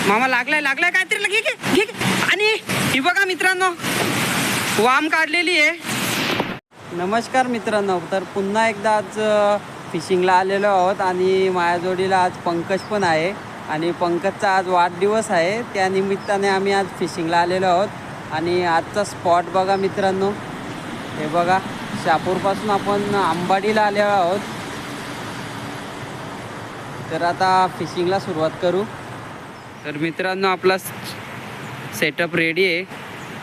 मामा लागलाय लागलाय काहीतरी घे घे घे. आणि ही बघा मित्रांनो वाम काढलेली आहे. नमस्कार मित्रांनो, तर पुन्हा एकदा आज फिशिंगला आलेलो आहोत आणि माझ्या जोडीला आज पंकज पण आहे आणि पंकजचा आज वाढदिवस आहे. त्या निमित्ताने आम्ही आज फिशिंगला आलेलो आहोत आणि आजचा स्पॉट बघा मित्रांनो, हे बघा शहापूरपासून आपण अंबाडीला आलेलो आहोत. तर आता फिशिंगला सुरुवात करू. तर मित्रांनो आपला सेटअप रेडी आहे.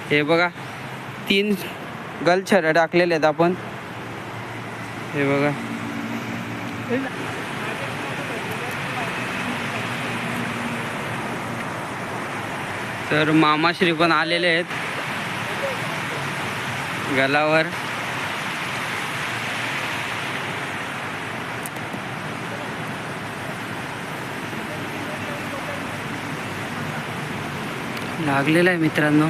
हे बघा 3 गलछऱ्या टाकलेले आहेत आपण. हे बघा तर मामाश्री पण आलेले आहेत गलावर. लागलेला आहे मित्रांनो.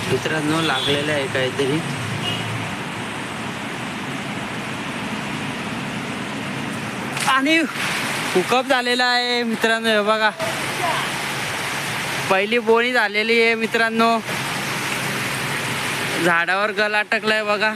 मित्रांनो लागलेलं आहे काहीतरी. आणि हुकअप झालेला आहे मित्रांनो. हे बघा पहिली बोणी झालेली आहे मित्रांनो. झाडावर गल अटकलाय बघा.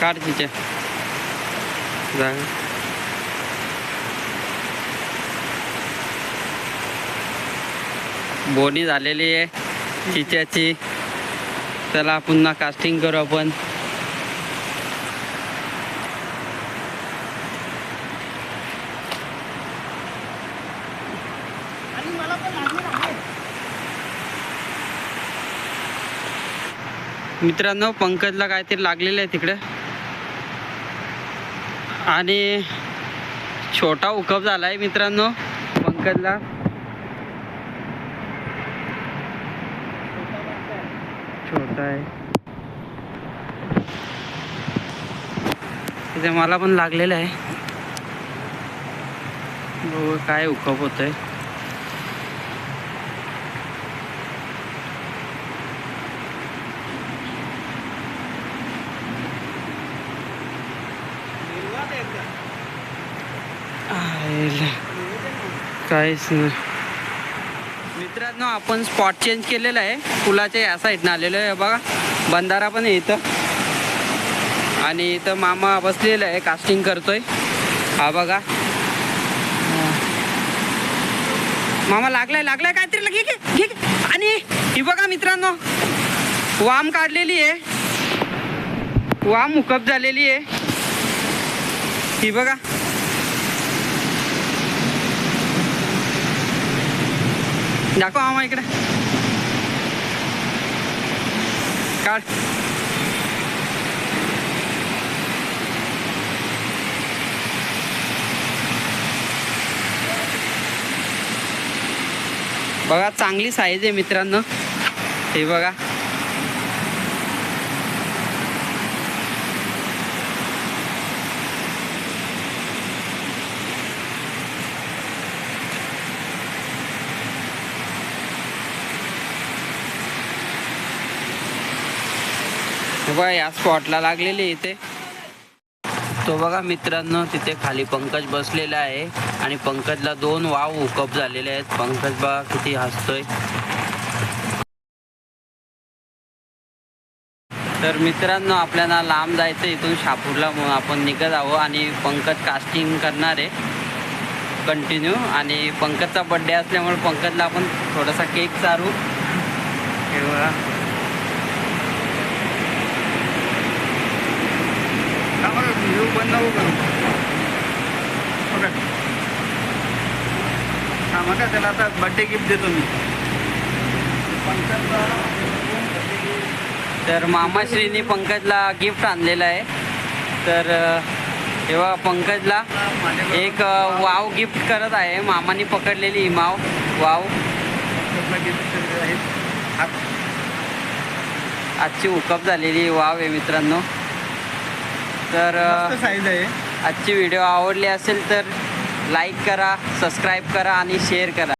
काढ तिच्या जागा. बोनी झालेली आहे चिच्याची. चला पुन्हा कास्टिंग करू आपण. मित्रांनो पंकजला काहीतरी लागलेलं आहे तिकडे आणि छोटा हुकअप झाला आहे मित्रांनो पंकजला. छोटा आहे तिथे. मला पण लागलेलं आहे. बघू काय हुकअप होत आहे. काहीच नाही मित्रांनो. आपण स्पॉट चेंज केलेला आहे. पुलाच्या या साईडनं आलेलो आहे. बघा बंधारा पण आहे इथं आणि इथं मामा बसलेला आहे कास्टिंग करतोय. हा बघा मामा लागलाय लागलाय काहीतरी घे घे घे. आणि ही बघा मित्रांनो वाम काढलेली आहे. वाम हुकअप झालेली आहे. ही बघा दाखव मामा इकडे. काढ. बघा चांगली साईज आहे मित्रांनो. हे बघा बघा या स्पॉटला लागलेली आहे इथे. तो बघा मित्रांनो तिथे खाली पंकज बसलेला आहे आणि पंकजला 2 वाव हुकअप झालेले आहेत. पंकज बघा किती हसतोय. तर मित्रांनो आपल्याला लांब जायचं इथून शापूरला, म्हणून आपण निघत आहोत आणि पंकज कास्टिंग करणार आहे कंटिन्यू. आणि पंकजचा बड्डे असल्यामुळे पंकजला आपण थोडासा केक चारू. हे बघा बनवू करू मग त्याला आता बड्डे गिफ्ट देतो मी. तर मामाश्रीनी पंकजला गिफ्ट आणलेलं आहे. तर तेव्हा पंकजला एक वाव गिफ्ट करत आहे. मामानी पकडलेली माव वाव आजची हुकअप झालेली वाव आहे मित्रांनो. तर साईज आहे. आजची व्हिडिओ आवडली असेल तर लाईक करा, सबस्क्राईब करा आणि शेअर करा.